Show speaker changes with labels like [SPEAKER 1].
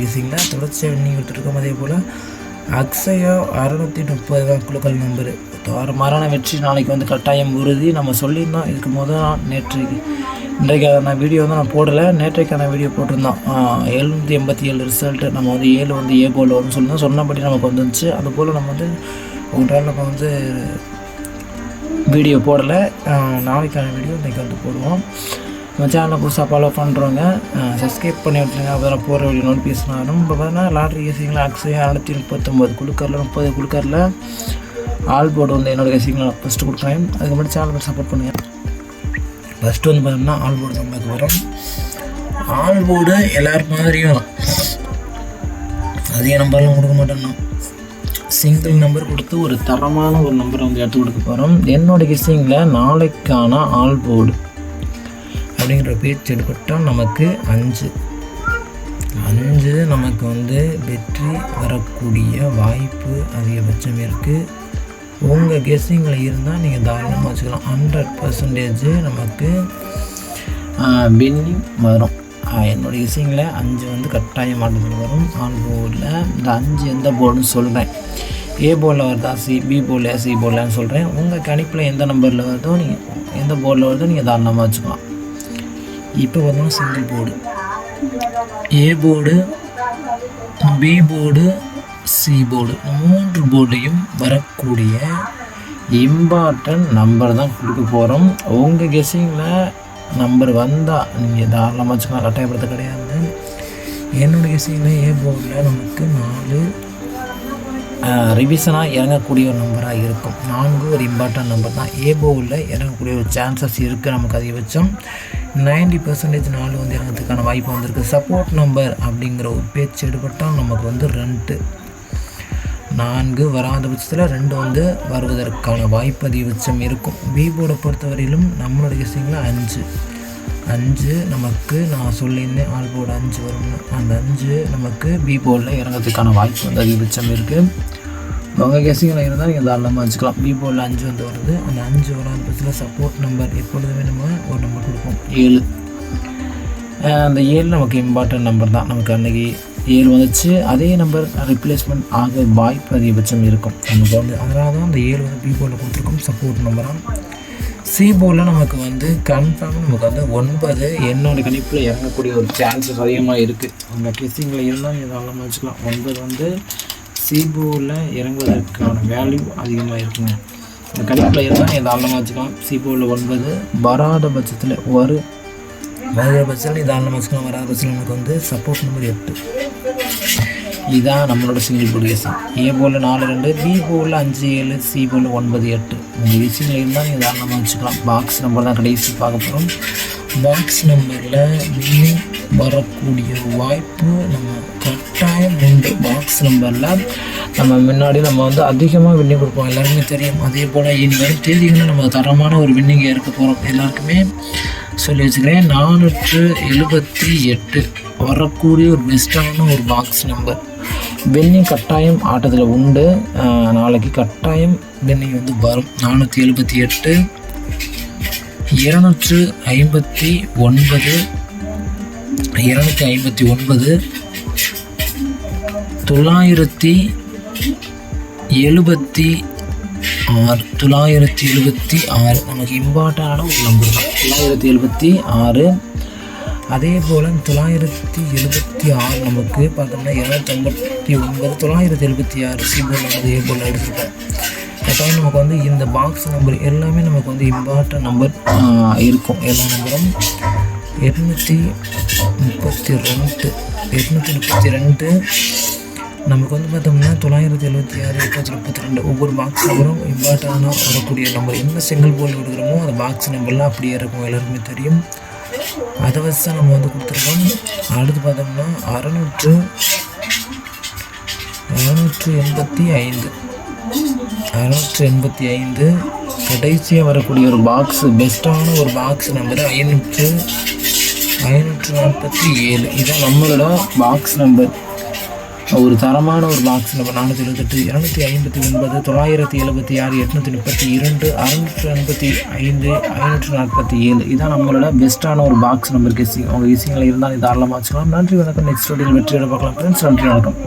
[SPEAKER 1] ஈஸிங்களா தொடர்ச்சியாக வின்னிங் விட்டுருக்கோம். அதே போல் அக்ஷயா 630 தான் குழுக்கள் நம்பரு. மாறான வெற்றி நாளைக்கு வந்து கட்டாயம் உறுதி. நம்ம சொல்லியிருந்தோம் இதுக்கு முதல் நாள் இன்றைக்கான வீடியோ வந்து நான் போடலை, நேற்றைக்கான வீடியோ போட்டிருந்தோம். 787 ரிசல்ட்டு நம்ம வந்து 7 வந்து ஏ போல் வரும்னு சொல்லியிருந்தோம். சொன்னபடி நமக்கு வந்துருந்துச்சு. அதுபோல் நம்ம வந்து ஒன்றால் நம்ம வந்து வீடியோ போடலை. நாளைக்கான வீடியோ இன்றைக்கி வந்து போடுவோம். நம்ம சேனலை புதுசாக ஃபாலோ பண்ணுறவங்க சப்ஸ்கிரைப் பண்ணி விட்டுருங்க. அப்போ போகிற வீடியோ நோட்டிஃபிகேஷன் ஆகணும். இப்போ பார்த்தீங்கன்னா லாட்ரி கேசிங்கில் அக்ஷயா 639 குழுக்கரில் 30 குழுக்கரில் ஆல் போர்டு வந்து என்னோடய கேசிங்கில் ஃபஸ்ட்டு கொடுக்குறேன். அதுக்கு மட்டும் சேனலுக்கு சப்போர்ட் பண்ணுங்கள். ஃபஸ்ட்டு வந்து பார்த்தோம்னா ஆல் போர்டு தான் பார்க்க வரும். ஆல் போர்டு எல்லாரும் மாதிரியும் அதிக நம்பர்லாம் கொடுக்க மாட்டோம்னா சிங்கிள் நம்பர் கொடுத்து ஒரு தரமான ஒரு நம்பரை வந்து எடுத்து கொடுக்க போகிறோம். என்னோடய கெஸ்ஸிங்கில் நாளைக்கான ஆல் போர்டு அப்படிங்கிற பேச்சு எடுப்பட்டால் நமக்கு 5 நமக்கு வந்து வெற்றி வரக்கூடிய வாய்ப்பு அதிகபட்சம் இருக்குது. உங்கள் கெஸ்ஸிங்கில் இருந்தால் நீங்கள் தாராளமாக வச்சுக்கலாம். 100% நமக்கு வின்னிங் வரும். என்னோடய கெஸ்ஸிங்கில் 5 வந்து கட்டாயம் மாட்டத்தில் வரும். ஆல் போர்டில் இந்த 5 எந்த போர்டுன்னு சொல்கிறேன். ஏ போர்டில் வருதா, பி போர்டில், சி போர்டில்னு சொல்கிறேன். உங்கள் கணிப்பில் எந்த நம்பரில் வருதோ நீங்கள் எந்த போர்டில் வருதோ நீங்கள் தாராளமாக வச்சுக்கலாம். இப்போ பார்த்தோம்னா single board, A board, B board, C board 3 போர்டையும் வரக்கூடிய இம்பார்ட்டன்ட் நம்பர் தான் கொடுக்க போகிறோம். உங்கள் கெஸ்ஸிங்கில் நம்பர் வந்தால் நீங்கள் தாராளமாக வச்சுக்கலாம், கட்டாயப்படுத்த கிடையாது. என்னோடய கெஸ்ஸிங்கில் ஏ போர்டில் நமக்கு 4 ரிவிஷனாக இறங்கக்கூடிய ஒரு நம்பராக இருக்கும். 4 ஒரு இம்பார்ட்டன்ட் நம்பர் தான். ஏ போர்டில் இறங்கக்கூடிய ஒரு சான்சஸ் இருக்குது. நமக்கு அதிகபட்சம் 90% 4 வந்து இறங்கிறதுக்கான வாய்ப்பு வந்திருக்கு. சப்போர்ட் நம்பர் அப்படிங்கிற ஒரு பேச்சு எடுபட்டால் நமக்கு வந்து 2 4 வராத பட்சத்தில் 2 வந்து வருவதற்கான வாய்ப்பு அதிகபட்சம் இருக்கும். பி போர்டை பொறுத்தவரையிலும் நம்மளோட கெஸ்ஸிங்கில் 5 நமக்கு நான் சொல்லியிருந்தேன் ஆல் போர்டு 5 வரும்னு. அந்த 5 நமக்கு பி போர்டில் இறங்கிறதுக்கான வாய்ப்பு வந்து அதிகபட்சம் இருக்குது. உங்கள் கெஸ்ஸிங்கில் இருந்தால் நீங்கள் தாராளமாக வச்சுக்கலாம். பி போர்டில் 5 வந்து வருது. அந்த 5 வராத பட்சத்தில் சப்போர்ட் நம்பர் எப்பொழுதுமே நம்ம ஒரு நம்பர் கொடுப்போம், 7. அந்த 7 நமக்கு இம்பார்ட்டன்ட் நம்பர் தான். நமக்கு அன்றைக்கி 7 வந்துச்சு. அதே நம்பர் ரிப்ளேஸ்மெண்ட் ஆக வாய்ப்பு அதிகபட்சம் இருக்கும் நமக்கு வந்து. அதனால தான் அந்த 7 வந்து பி போர்டில் கொடுத்துருக்கோம் சப்போர்ட் நம்பராக. சி போர்டில் நமக்கு வந்து கன்ஃபார்ம் நமக்கு வந்து 9 என்னோடய கணிப்பில் இறங்கக்கூடிய ஒரு சான்சஸ் அதிகமாக இருக்குது. உங்கள் கெஸ்ஸிங்கில் இருந்தால் நீங்கள் தாராளமாக வச்சுக்கலாம். 9 வந்து சி போர்டில் இறங்குவதற்கான வேல்யூ அதிகமாக இருக்குங்க. இந்த கணிப்பில் இருந்தால் நீங்கள் தாராளமாக வச்சுக்கலாம். சி போர்டில் 9 வராத பட்சத்தில் வராத பட்சத்தில் நீ தாராளமாக வச்சுக்கலாம். வராத பட்சத்தில் நமக்கு வந்து சப்போர்ட் நம்பர் 8. இதுதான் நம்மளோட சிங்கிள் போர்டு கெஸ்ஸிங். ஏ போர்டில் 4 2, பி போர்டில் 5 7, சி போர்டில் 9 8. உங்கள் கெஸ்ஸிங்கில் இருந்தால் நீங்கள் தாராளமாக வச்சுக்கலாம். பாக்ஸ் நம்பர் தான் கடைசி பார்க்க போகிறோம். பாக்ஸ் நம்பரில் வின்னிங் வரக்கூடிய வாய்ப்பு நம்ம கட்டாயம் உண்டு. பாக்ஸ் நம்பரில் நம்ம முன்னாடி நம்ம வந்து அதிகமாக வின்னிங் கொடுப்போம், எல்லாருக்குமே தெரியும். அதே போல் இனி வரும் தேதிகளில் நம்ம தரமான ஒரு வின்னிங் இருக்க போகிறோம். எல்லாருக்குமே சொல்லி வச்சுக்கிறேன். 478 வரக்கூடிய ஒரு பெஸ்ட்டான ஒரு பாக்ஸ் நம்பர். வின்னிங் கட்டாயம் ஆட்டத்தில் உண்டு. நாளைக்கு கட்டாயம் வின்னிங் வந்து வரும். 478 259 976 நமக்கு இம்பார்ட்டண்டான ஒரு நம்பர் தான் 976. அதே போல் 976 நமக்கு பார்த்தோம்னா 259 976 சி போர்டில் வந்து ஏ போர்டில் எடுத்துருக்கோம். கட்டாயம் நமக்கு வந்து இந்த பாக்ஸ் நம்பர் எல்லாமே நமக்கு வந்து இம்பார்ட்டன்ட் நம்பர் இருக்கும். எல்லா நம்பரும் 232 நமக்கு வந்து பார்த்தோம்னா 976 832 ஒவ்வொரு பாக்ஸ் நம்பரும் இம்பார்ட்டண்டாக வரக்கூடிய நம்பர். என்ன சிங்கிள் போர்டில் கொடுக்குறோமோ அந்த பாக்ஸ் நம்பர்லாம் அப்படியே இருக்கும், எல்லாருக்குமே தெரியும். அதை வச்சு தான் நம்ம வந்து கொடுத்துருக்கோம். அடுத்து பார்த்தோம்னா 685 கடைசியாக வரக்கூடிய ஒரு பாக்ஸ் பெஸ்ட்டான ஒரு பாக்ஸ் நம்பர் 547. இதுதான் நம்மளோட பாக்ஸ் நம்பர். ஒரு தரமான ஒரு பாக்ஸ் நம்பர் 478 259 976 832 685 547. இதான் நம்மளோட பெஸ்ட்டான ஒரு பாக்ஸ் நம்பர் கெஸ்ஸிங். அவங்க ஈஸிங்கில் இருந்தால் தாராளமாக வச்சுக்கலாம். நன்றி, வணக்கம். நெக்ஸ்ட் வீடியோவில் வெற்றியோட பார்க்கலாம் ஃப்ரெண்ட்ஸ். நன்றி, வணக்கம்.